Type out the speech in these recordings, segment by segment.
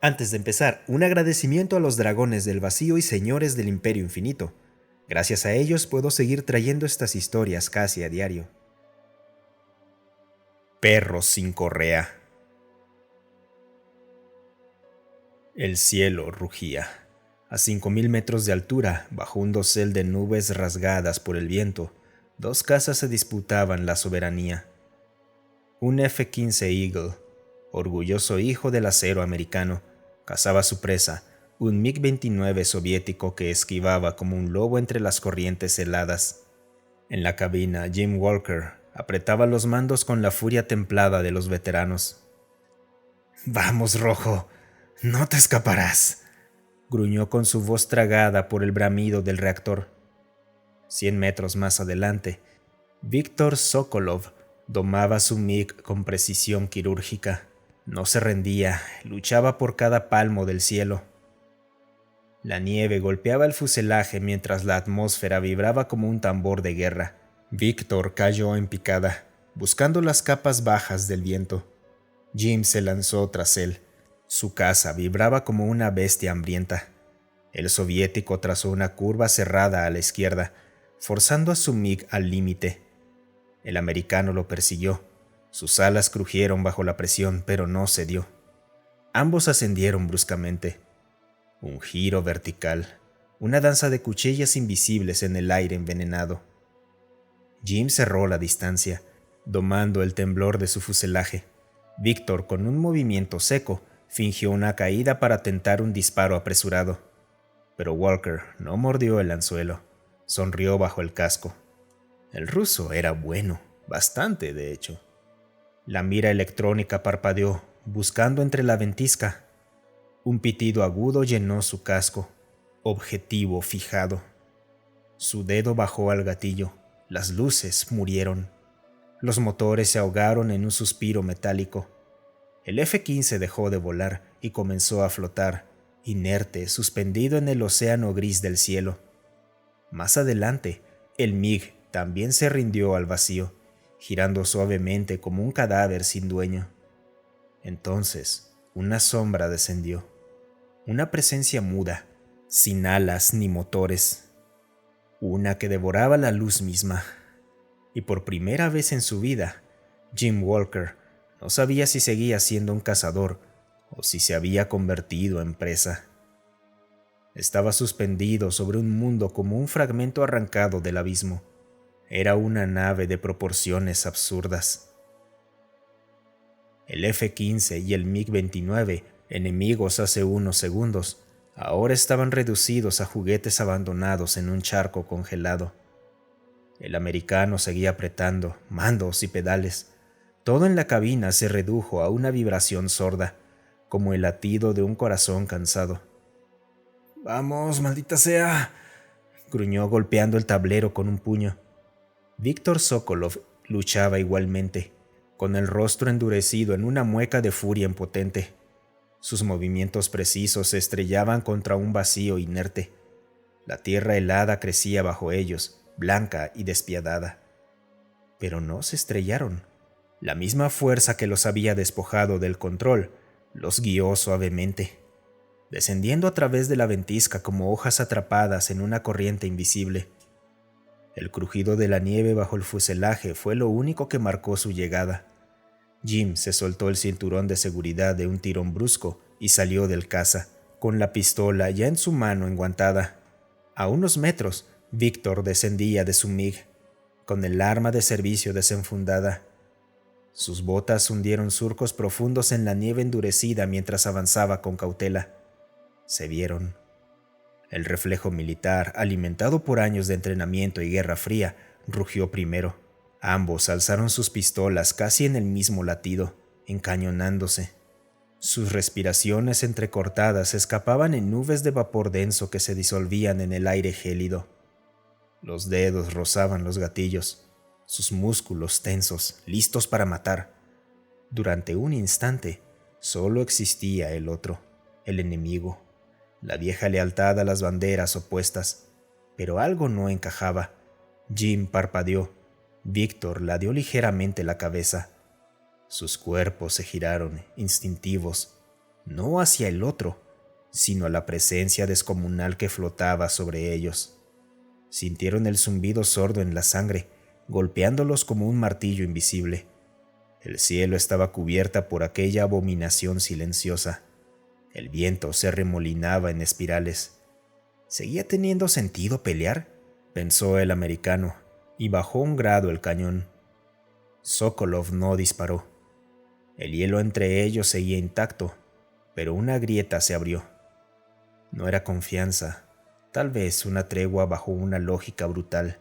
Antes de empezar, un agradecimiento a los dragones del vacío y señores del Imperio Infinito. Gracias a ellos puedo seguir trayendo estas historias casi a diario. Perros sin correa. El cielo rugía. A 5000 metros de altura, bajo un dosel de nubes rasgadas por el viento, dos cazas se disputaban la soberanía. Un F-15 Eagle, orgulloso hijo del acero americano, cazaba su presa, un MiG-29 soviético que esquivaba como un lobo entre las corrientes heladas. En la cabina, Jim Walker apretaba los mandos con la furia templada de los veteranos. «¡Vamos, Rojo! ¡No te escaparás!», gruñó con su voz tragada por el bramido del reactor. 100 metros más adelante, Víctor Sokolov domaba su MiG con precisión quirúrgica. No se rendía, luchaba por cada palmo del cielo. La nieve golpeaba el fuselaje mientras la atmósfera vibraba como un tambor de guerra. Víctor cayó en picada, buscando las capas bajas del viento. Jim se lanzó tras él. Su caza vibraba como una bestia hambrienta. El soviético trazó una curva cerrada a la izquierda, forzando a su MiG al límite. El americano lo persiguió. Sus alas crujieron bajo la presión, pero no cedió. Ambos ascendieron bruscamente. Un giro vertical, una danza de cuchillas invisibles en el aire envenenado. Jim cerró la distancia, domando el temblor de su fuselaje. Víctor, con un movimiento seco, fingió una caída para tentar un disparo apresurado. Pero Walker no mordió el anzuelo, sonrió bajo el casco. El ruso era bueno, bastante de hecho. La mira electrónica parpadeó, buscando entre la ventisca. Un pitido agudo llenó su casco, objetivo fijado. Su dedo bajó al gatillo, las luces murieron. Los motores se ahogaron en un suspiro metálico. El F-15 dejó de volar y comenzó a flotar, inerte, suspendido en el océano gris del cielo. Más adelante, el MiG también se rindió al vacío, girando suavemente como un cadáver sin dueño. Entonces, una sombra descendió, una presencia muda, sin alas ni motores, una que devoraba la luz misma. Y por primera vez en su vida, Jim Walker no sabía si seguía siendo un cazador o si se había convertido en presa. Estaba suspendido sobre un mundo como un fragmento arrancado del abismo. Era una nave de proporciones absurdas. El F-15 y el MiG-29, enemigos hace unos segundos, ahora estaban reducidos a juguetes abandonados en un charco congelado. El americano seguía apretando mandos y pedales. Todo en la cabina se redujo a una vibración sorda, como el latido de un corazón cansado. «¡Vamos, maldita sea!», gruñó golpeando el tablero con un puño. Víctor Sokolov luchaba igualmente, con el rostro endurecido en una mueca de furia impotente. Sus movimientos precisos se estrellaban contra un vacío inerte. La tierra helada crecía bajo ellos, blanca y despiadada. Pero no se estrellaron. La misma fuerza que los había despojado del control los guió suavemente, descendiendo a través de la ventisca como hojas atrapadas en una corriente invisible. El crujido de la nieve bajo el fuselaje fue lo único que marcó su llegada. Jim se soltó el cinturón de seguridad de un tirón brusco y salió del caza, con la pistola ya en su mano enguantada. A unos metros, Víctor descendía de su MiG, con el arma de servicio desenfundada. Sus botas hundieron surcos profundos en la nieve endurecida mientras avanzaba con cautela. Se vieron. El reflejo militar, alimentado por años de entrenamiento y guerra fría, rugió primero. Ambos alzaron sus pistolas casi en el mismo latido, encañonándose. Sus respiraciones entrecortadas escapaban en nubes de vapor denso que se disolvían en el aire gélido. Los dedos rozaban los gatillos, sus músculos tensos, listos para matar. Durante un instante, solo existía el otro, el enemigo, la vieja lealtad a las banderas opuestas. Pero algo no encajaba. Jim parpadeó. Víctor ladeó ligeramente la cabeza. Sus cuerpos se giraron, instintivos. no hacia el otro, sino a la presencia descomunal que flotaba sobre ellos. Sintieron el zumbido sordo en la sangre, golpeándolos como un martillo invisible. El cielo estaba cubierta por aquella abominación silenciosa. El viento se arremolinaba en espirales. ¿Seguía teniendo sentido pelear?, pensó el americano, y bajó un grado el cañón. Sokolov no disparó. El hielo entre ellos seguía intacto, pero una grieta se abrió. No era confianza, tal vez una tregua bajo una lógica brutal.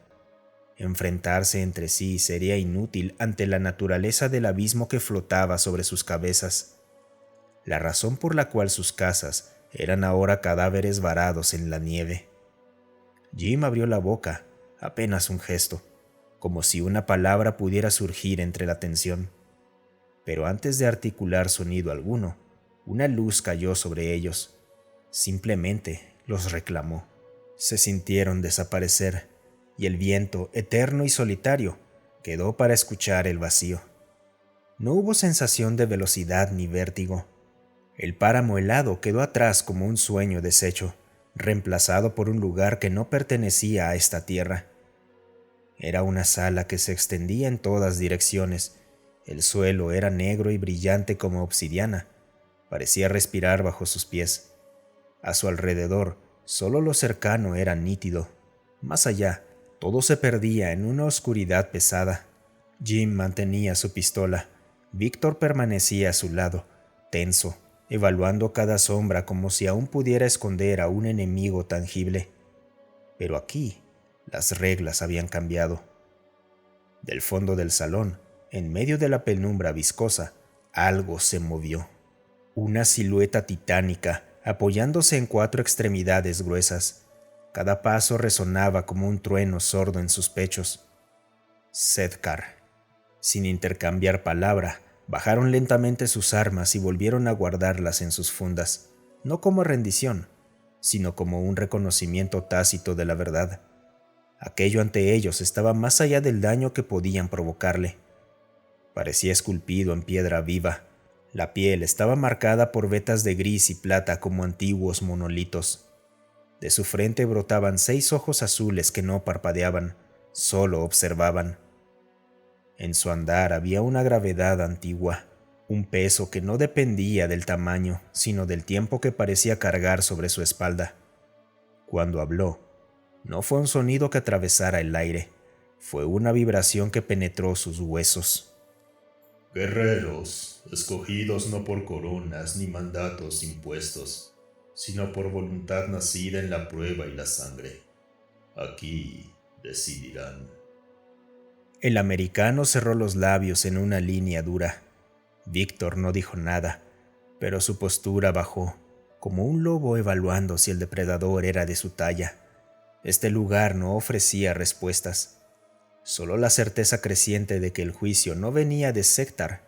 Enfrentarse entre sí sería inútil ante la naturaleza del abismo que flotaba sobre sus cabezas. La razón por la cual sus casas eran ahora cadáveres varados en la nieve. Jim abrió la boca, apenas un gesto, como si una palabra pudiera surgir entre la tensión. Pero antes de articular sonido alguno, una luz cayó sobre ellos. Simplemente los reclamó. Se sintieron desaparecer, y el viento, eterno y solitario, quedó para escuchar el vacío. No hubo sensación de velocidad ni vértigo. El páramo helado quedó atrás como un sueño deshecho, reemplazado por un lugar que no pertenecía a esta tierra. Era una sala que se extendía en todas direcciones. El suelo era negro y brillante como obsidiana. Parecía respirar bajo sus pies. A su alrededor, solo lo cercano era nítido. Más allá, todo se perdía en una oscuridad pesada. Jim mantenía su pistola. Víctor permanecía a su lado, tenso, evaluando cada sombra como si aún pudiera esconder a un enemigo tangible. Pero aquí, las reglas habían cambiado. Del fondo del salón, en medio de la penumbra viscosa, algo se movió. Una silueta titánica, apoyándose en 4 extremidades gruesas. Cada paso resonaba como un trueno sordo en sus pechos. Sedkar. Sin intercambiar palabra, bajaron lentamente sus armas y volvieron a guardarlas en sus fundas, no como rendición, sino como un reconocimiento tácito de la verdad. Aquello ante ellos estaba más allá del daño que podían provocarle. Parecía esculpido en piedra viva. La piel estaba marcada por vetas de gris y plata como antiguos monolitos. De su frente brotaban 6 ojos azules que no parpadeaban, solo observaban. En su andar había una gravedad antigua, un peso que no dependía del tamaño, sino del tiempo que parecía cargar sobre su espalda. Cuando habló, no fue un sonido que atravesara el aire, fue una vibración que penetró sus huesos. Guerreros, escogidos no por coronas ni mandatos impuestos, sino por voluntad nacida en la prueba y la sangre. Aquí decidirán. El americano cerró los labios en una línea dura. Víctor no dijo nada, pero su postura bajó, como un lobo evaluando si el depredador era de su talla. Este lugar no ofrecía respuestas, solo la certeza creciente de que el juicio no venía de Sedkar,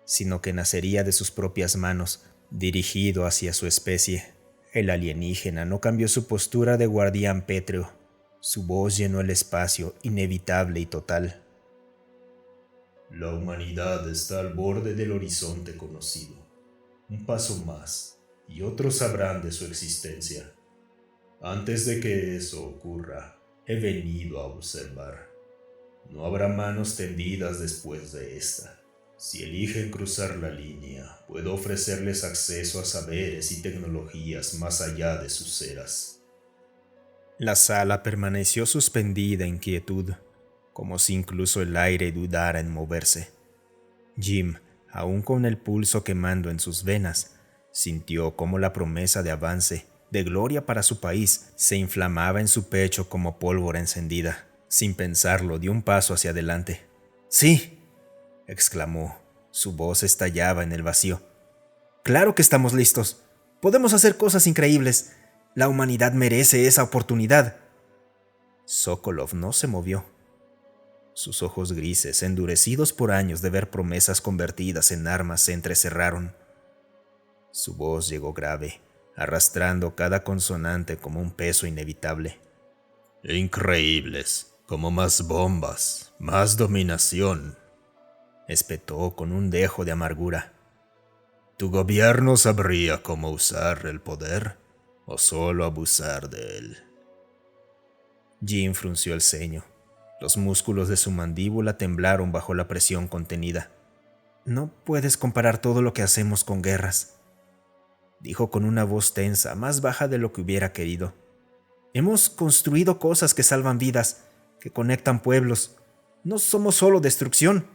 sino que nacería de sus propias manos, dirigido hacia su especie. El alienígena no cambió su postura de guardián pétreo. Su voz llenó el espacio, inevitable y total. La humanidad está al borde del horizonte conocido. Un paso más, y otros sabrán de su existencia. Antes de que eso ocurra, he venido a observar. No habrá manos tendidas después de esta. Si eligen cruzar la línea, puedo ofrecerles acceso a saberes y tecnologías más allá de sus eras. La sala permaneció suspendida en quietud, como si incluso el aire dudara en moverse. Jim, aún con el pulso quemando en sus venas, sintió cómo la promesa de avance, de gloria para su país, se inflamaba en su pecho como pólvora encendida. Sin pensarlo, dio un paso hacia adelante. «¡Sí!», exclamó. Su voz estallaba en el vacío. «¡Claro que estamos listos! ¡Podemos hacer cosas increíbles! La humanidad merece esa oportunidad». Sokolov no se movió. Sus ojos grises, endurecidos por años de ver promesas convertidas en armas, se entrecerraron. Su voz llegó grave, arrastrando cada consonante como un peso inevitable. «Increíbles, como más bombas, más dominación», espetó con un dejo de amargura. ¿Tu gobierno sabría cómo usar el poder o solo abusar de él? Jim frunció el ceño. Los músculos de su mandíbula temblaron bajo la presión contenida. No puedes comparar todo lo que hacemos con guerras, dijo con una voz tensa, más baja de lo que hubiera querido. Hemos construido cosas que salvan vidas, que conectan pueblos. No somos solo destrucción.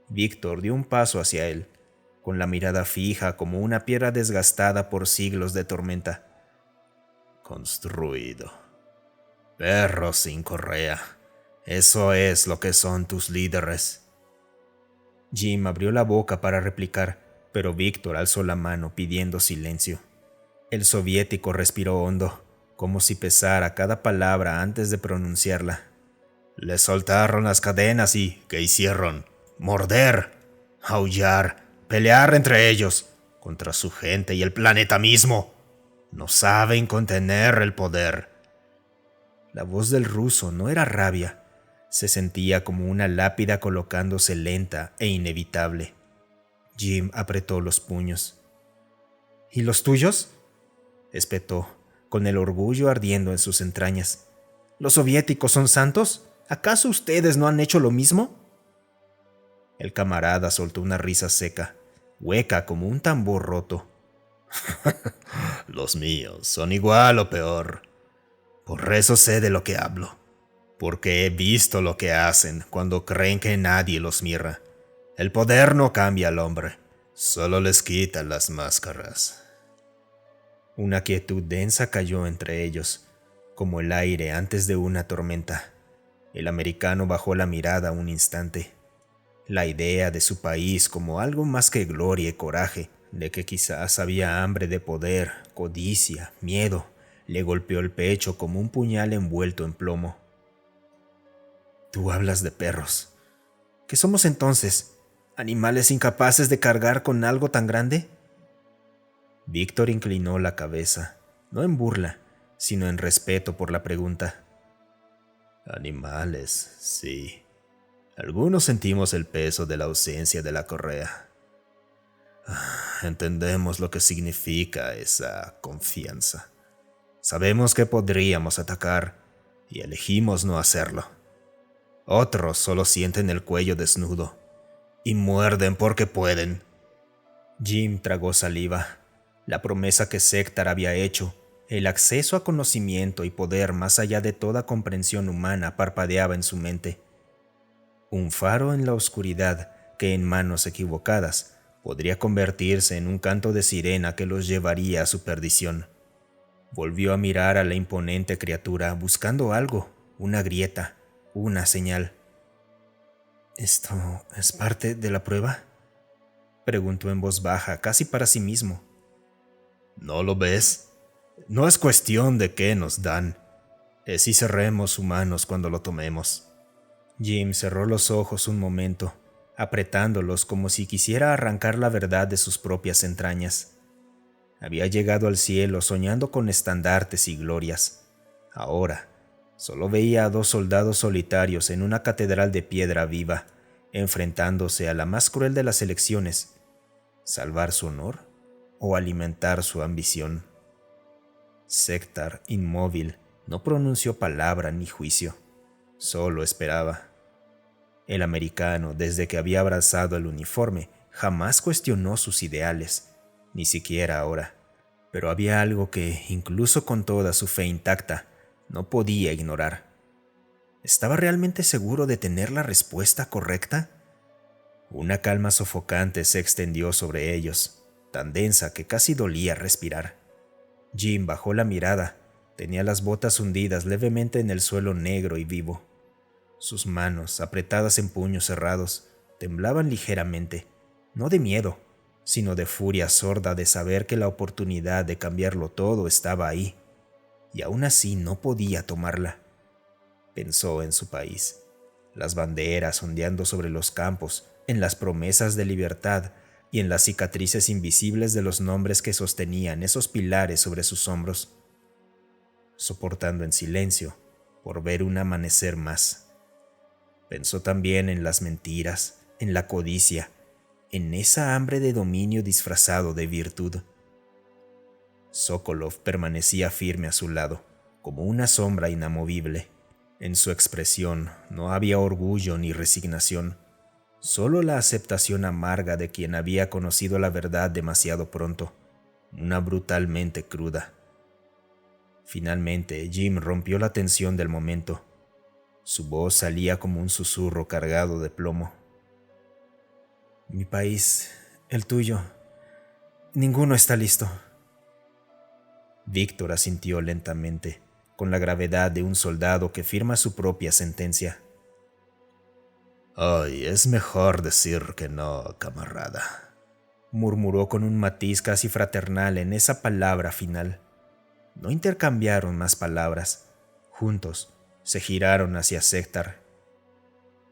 Víctor dio un paso hacia él, con la mirada fija como una piedra desgastada por siglos de tormenta. Construido. Perros sin correa. Eso es lo que son tus líderes. Jim abrió la boca para replicar, pero Víctor alzó la mano pidiendo silencio. El soviético respiró hondo, como si pesara cada palabra antes de pronunciarla. Les soltaron las cadenas y ¿qué hicieron? Morder, aullar, pelear entre ellos, contra su gente y el planeta mismo. No saben contener el poder. La voz del ruso no era rabia. Se sentía como una lápida colocándose lenta e inevitable. Jim apretó los puños. ¿Y los tuyos?, espetó, con el orgullo ardiendo en sus entrañas. ¿Los soviéticos son santos? ¿Acaso ustedes no han hecho lo mismo? El camarada soltó una risa seca, hueca como un tambor roto. Los míos son igual o peor. Por eso sé de lo que hablo. Porque he visto lo que hacen cuando creen que nadie los mira. El poder no cambia al hombre, solo les quita las máscaras. Una quietud densa cayó entre ellos, como el aire antes de una tormenta. El americano bajó la mirada un instante. La idea de su país como algo más que gloria y coraje, de que quizás había hambre de poder, codicia, miedo, le golpeó el pecho como un puñal envuelto en plomo. Tú hablas de perros. ¿Qué somos entonces? ¿Animales incapaces de cargar con algo tan grande? Víctor inclinó la cabeza, no en burla, sino en respeto por la pregunta. Animales, sí. Algunos sentimos el peso de la ausencia de la correa. Entendemos lo que significa esa confianza. Sabemos que podríamos atacar y elegimos no hacerlo. Otros solo sienten el cuello desnudo y muerden porque pueden. Jim tragó saliva. La promesa que Sektar había hecho, el acceso a conocimiento y poder más allá de toda comprensión humana parpadeaba en su mente. Un faro en la oscuridad que en manos equivocadas podría convertirse en un canto de sirena que los llevaría a su perdición. Volvió a mirar a la imponente criatura buscando algo, una grieta, una señal. ¿Esto es parte de la prueba?, preguntó en voz baja, casi para sí mismo. ¿No lo ves? No es cuestión de qué nos dan, es si seremos humanos cuando lo tomemos. Jim cerró los ojos un momento, apretándolos como si quisiera arrancar la verdad de sus propias entrañas. Había llegado al cielo soñando con estandartes y glorias. Ahora, solo veía a 2 soldados solitarios en una catedral de piedra viva, enfrentándose a la más cruel de las elecciones: salvar su honor o alimentar su ambición. Sektar, inmóvil, no pronunció palabra ni juicio, solo esperaba. El americano, desde que había abrazado el uniforme, jamás cuestionó sus ideales, ni siquiera ahora, pero había algo que, incluso con toda su fe intacta, no podía ignorar. ¿Estaba realmente seguro de tener la respuesta correcta? Una calma sofocante se extendió sobre ellos, tan densa que casi dolía respirar. Jim bajó la mirada. Tenía las botas hundidas levemente en el suelo negro y vivo. Sus manos, apretadas en puños cerrados, temblaban ligeramente, no de miedo, sino de furia sorda de saber que la oportunidad de cambiarlo todo estaba ahí, y aún así no podía tomarla. Pensó en su país, las banderas ondeando sobre los campos, en las promesas de libertad y en las cicatrices invisibles de los nombres que sostenían esos pilares sobre sus hombros. Soportando en silencio por ver un amanecer más. Pensó también en las mentiras, en la codicia, en esa hambre de dominio disfrazado de virtud. Sokolov permanecía firme a su lado, como una sombra inamovible. En su expresión no había orgullo ni resignación, solo la aceptación amarga de quien había conocido la verdad demasiado pronto, una brutalmente cruda. Finalmente, Jim rompió la tensión del momento. Su voz salía como un susurro cargado de plomo. Mi país, el tuyo, ninguno está listo. Víctor asintió lentamente, con la gravedad de un soldado que firma su propia sentencia. Ay, es mejor decir que no, camarada, murmuró con un matiz casi fraternal en esa palabra final. No intercambiaron más palabras. Juntos, se giraron hacia Sektar.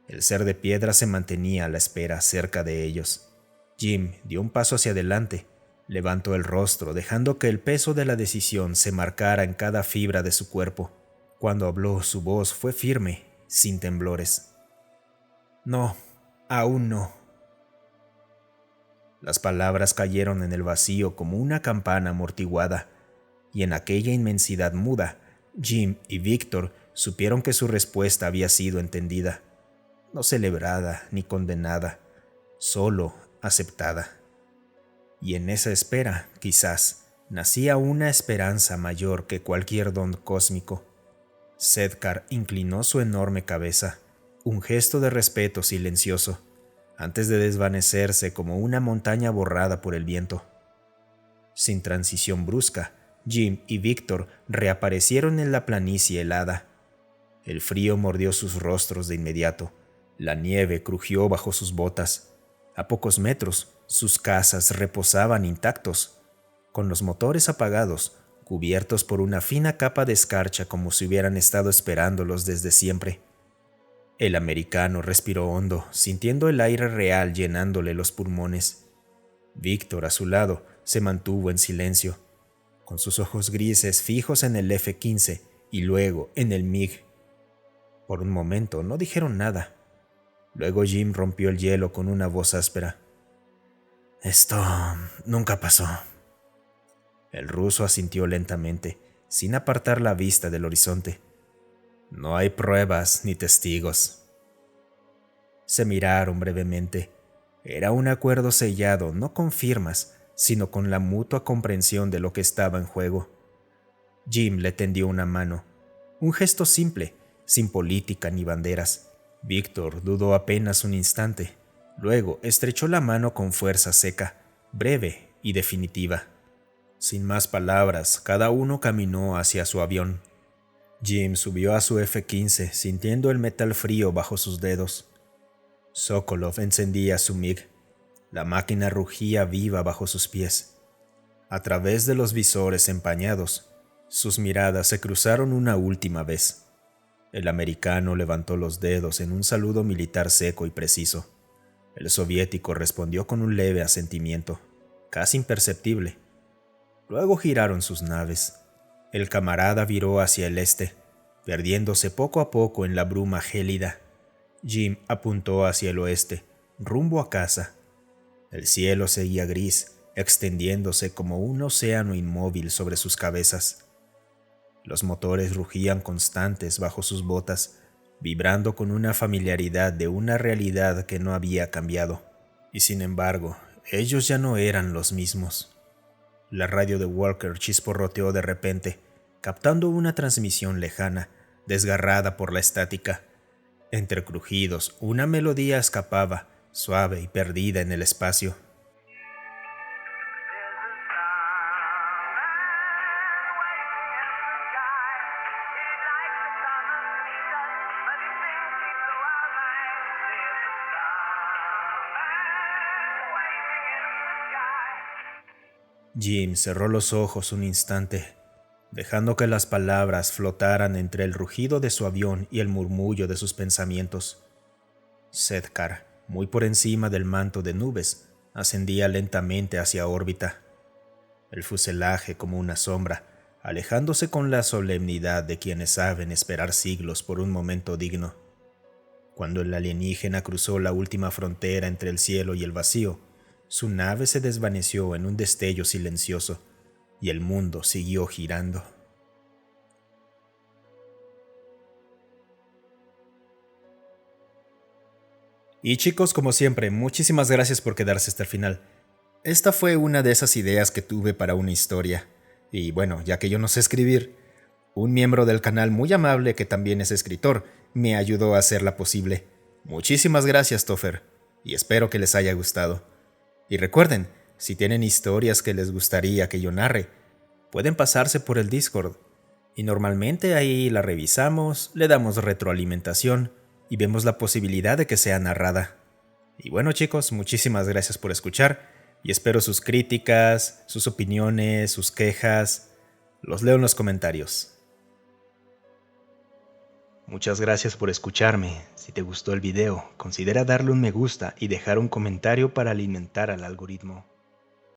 El ser de piedra se mantenía a la espera cerca de ellos. Jim dio un paso hacia adelante, levantó el rostro, dejando que el peso de la decisión se marcara en cada fibra de su cuerpo. Cuando habló, su voz fue firme, sin temblores. No, aún no. Las palabras cayeron en el vacío como una campana amortiguada, y en aquella inmensidad muda, Jim y Víctor supieron que su respuesta había sido entendida, no celebrada ni condenada, solo aceptada. Y en esa espera, quizás, nacía una esperanza mayor que cualquier don cósmico. Sedkar inclinó su enorme cabeza, un gesto de respeto silencioso, antes de desvanecerse como una montaña borrada por el viento. Sin transición brusca, Jim y Víctor reaparecieron en la planicie helada. El frío mordió sus rostros de inmediato. La nieve crujió bajo sus botas. A pocos metros, sus casas reposaban intactos, con los motores apagados, cubiertos por una fina capa de escarcha como si hubieran estado esperándolos desde siempre. El americano respiró hondo, sintiendo el aire real llenándole los pulmones. Víctor, a su lado, se mantuvo en silencio, con sus ojos grises fijos en el F-15 y luego en el MiG. Por un momento no dijeron nada. Luego Jim rompió el hielo con una voz áspera. «Esto nunca pasó». El ruso asintió lentamente, sin apartar la vista del horizonte. «No hay pruebas ni testigos». Se miraron brevemente. Era un acuerdo sellado no con firmas, sino con la mutua comprensión de lo que estaba en juego. Jim le tendió una mano, un gesto simple, sin política ni banderas. Víctor dudó apenas un instante. Luego estrechó la mano con fuerza seca, breve y definitiva. Sin más palabras, cada uno caminó hacia su avión. Jim subió a su F-15, sintiendo el metal frío bajo sus dedos. Sokolov encendía su MiG. La máquina rugía viva bajo sus pies. A través de los visores empañados, sus miradas se cruzaron una última vez. El americano levantó los dedos en un saludo militar seco y preciso. El soviético respondió con un leve asentimiento, casi imperceptible. Luego giraron sus naves. El camarada viró hacia el este, perdiéndose poco a poco en la bruma gélida. Jim apuntó hacia el oeste, rumbo a casa. El cielo seguía gris, extendiéndose como un océano inmóvil sobre sus cabezas. Los motores rugían constantes bajo sus botas, vibrando con una familiaridad de una realidad que no había cambiado. Y sin embargo, ellos ya no eran los mismos. La radio de Walker chisporroteó de repente, captando una transmisión lejana, desgarrada por la estática. Entre crujidos, una melodía escapaba, suave y perdida en el espacio. Jim cerró los ojos un instante, dejando que las palabras flotaran entre el rugido de su avión y el murmullo de sus pensamientos. Sedkar, muy por encima del manto de nubes, ascendía lentamente hacia órbita. El fuselaje como una sombra, alejándose con la solemnidad de quienes saben esperar siglos por un momento digno. Cuando el alienígena cruzó la última frontera entre el cielo y el vacío, Su nave se desvaneció en un destello silencioso y el mundo siguió girando. Y chicos, como siempre, muchísimas gracias por quedarse hasta el final. Esta fue una de esas ideas que tuve para una historia. Y bueno, ya que yo no sé escribir, un miembro del canal muy amable que también es escritor me ayudó a hacerla posible. Muchísimas gracias, Topher, y espero que les haya gustado. Y recuerden, si tienen historias que les gustaría que yo narre, pueden pasarse por el Discord. Y normalmente ahí la revisamos, le damos retroalimentación y vemos la posibilidad de que sea narrada. Y bueno chicos, muchísimas gracias por escuchar y espero sus críticas, sus opiniones, sus quejas. Los leo en los comentarios. Muchas gracias por escucharme. Si te gustó el video, considera darle un me gusta y dejar un comentario para alimentar al algoritmo.